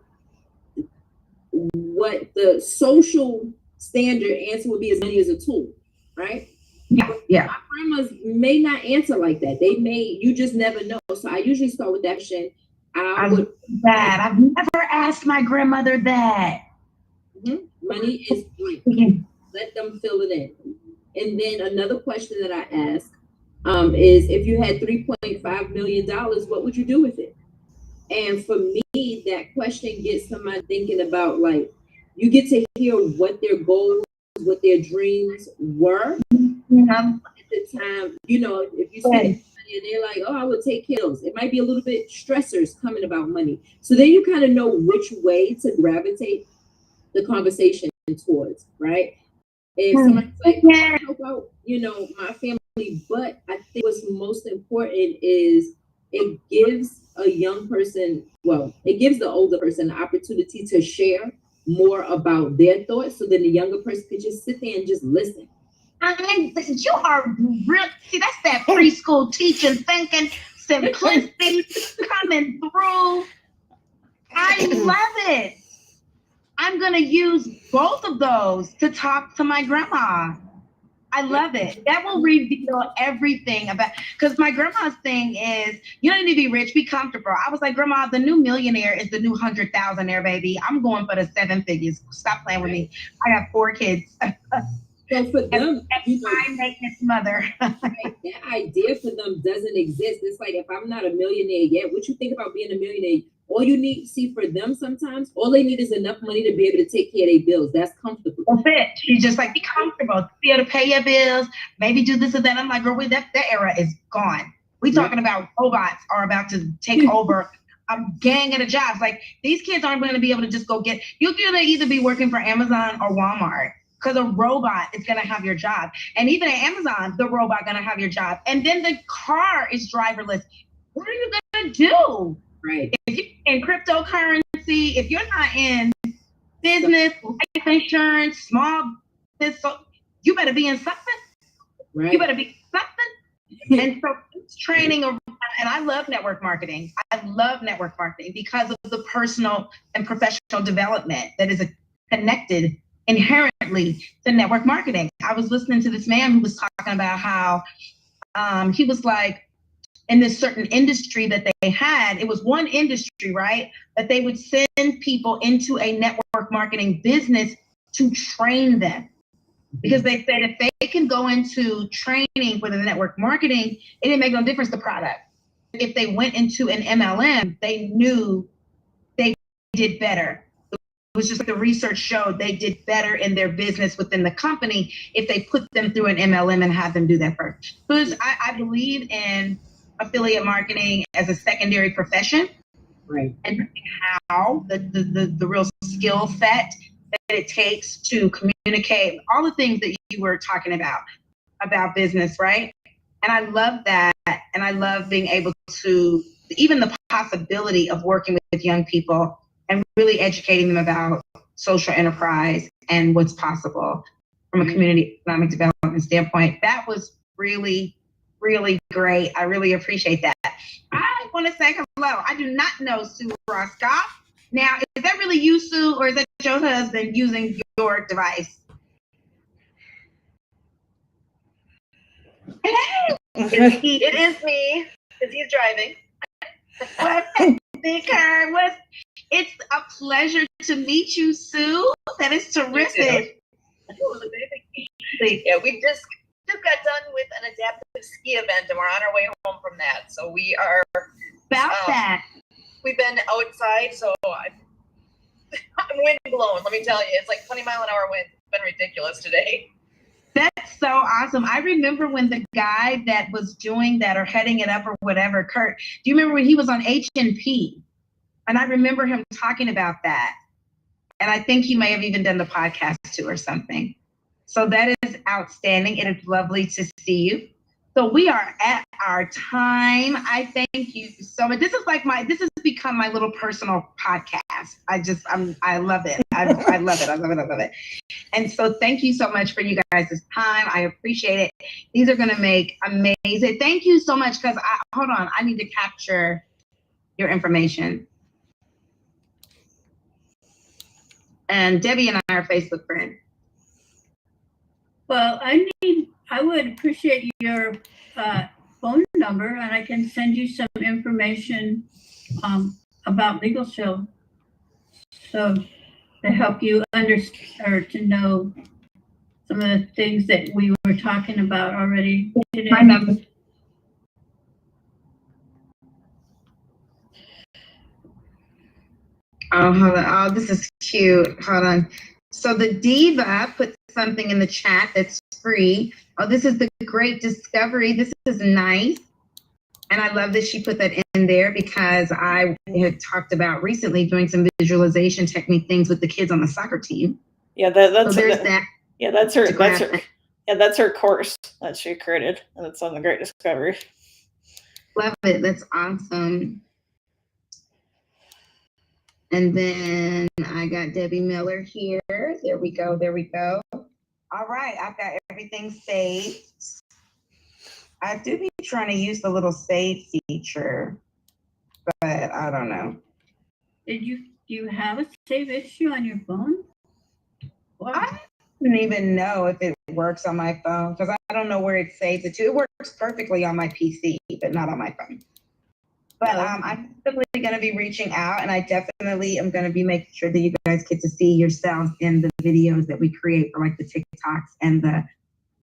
what the social standard answer would be is money is a tool, right? Yeah. My grandmas may not answer like that. You just never know. So I usually start with that question. I've never asked my grandmother that. Money is blank. Let them fill it in. And then another question that I ask is, if you had $3.5 million, what would you do with it? And for me, that question gets somebody thinking about, like, you get to hear what their goals, what their dreams were. At the time, if you spend money and they're like, oh, I would take kills. It might be a little bit stressors coming about money. So then you kind of know which way to gravitate the conversation towards, right? If somebody's like, I help out, my family, but I think what's most important is it gives a young person, it gives the older person the opportunity to share more about their thoughts, so then the younger person could just sit there and just listen. You are real. See, that's that preschool teaching, thinking, simplicity coming through. I love it. I'm going to use both of those to talk to my grandma. I love it. That will reveal everything about, because my grandma's thing is, you don't need to be rich, be comfortable. I was like, Grandma, the new millionaire is the new 100,000-aire, baby. I'm going for the 7 figures. Stop playing with me. I have 4 kids. So for them, high maintenance mother. That idea for them doesn't exist. It's like, if I'm not a millionaire yet, what you think about being a millionaire? All you need to see for them sometimes, all they need is enough money to be able to take care of their bills. That's comfortable. That's it. She's just like, be comfortable, be able to pay your bills, maybe do this or that. I'm like, girl, that era is gone. We talking about robots are about to take over a gang of the jobs. Like, these kids aren't going to be able to just go get, you're going to either be working for Amazon or Walmart, because a robot is going to have your job. And even at Amazon, the robot going to have your job. And then the car is driverless. What are you going to do? Right. If you're in cryptocurrency, if you're not in business, life insurance, small business, you better be in something. Right. You better be something. And so it's training, and I love network marketing. I love network marketing because of the personal and professional development that is connected inherently to network marketing. I was listening to this man who was talking about how he was like, in this certain industry that they had, it was one industry, right? But they would send people into a network marketing business to train them. Because they said if they can go into training for the network marketing, it didn't make no difference the product. If they went into an MLM, they knew they did better. It was just like the research showed they did better in their business within the company if they put them through an MLM and had them do that first. So I believe in affiliate marketing as a secondary profession, right? And how the real skill set that it takes to communicate, all the things that you were talking about business, right? And I love that, and I love being able to, even the possibility of working with young people and really educating them about social enterprise and what's possible from a community economic development standpoint. That was really, really great. I really appreciate that. I want to say hello. I do not know Sue Roscoff. Now, is that really you, Sue, or is that your husband using your device? Hey, It is me, because he's driving. what's Vicar? It's a pleasure to meet you, Sue. That is terrific. Yeah, we just got done with an adaptive ski event, and we're on our way home from that. So we are About that. We've been outside, so I'm wind blown. Let me tell you, it's like 20-mile-an-hour wind. It's been ridiculous today. That's so awesome. I remember when the guy that was doing that or heading it up or whatever, Kurt, do you remember when he was on HNP? And I remember him talking about that. And I think he may have even done the podcast too or something. So that is outstanding. It is lovely to see you. So we are at our time. I thank you so much. This has become my little personal podcast. I love it. I love it. And so thank you so much for you guys' time. I appreciate it. These are going to make amazing. Thank you so much because hold on. I need to capture your information. And Debbie and I are Facebook friends. Well, I would appreciate your phone number, and I can send you some information about Legal Shield, so to help you understand or to know some of the things that we were talking about already today. My number. Oh, hold on. Oh, this is cute. Hold on. So the diva put something in the chat that's free. Oh, this is the great discovery. This is nice. And I love that she put that in there because I had talked about recently doing some visualization technique things with the kids on the soccer team. Yeah, that's so there's that. Yeah, that's her course that she created, and it's on the Great Discovery. Love it. That's awesome. And then I got Debbie Miller here. There we go. All right, I've got everything saved. I do be trying to use the little save feature, but I don't know. Do you have a save issue on your phone? Wow. I don't even know if it works on my phone because I don't know where it saves it to. It works perfectly on my PC, but not on my phone. But I'm definitely going to be reaching out, and I definitely am going to be making sure that you guys get to see yourselves in the videos that we create for like the TikToks and the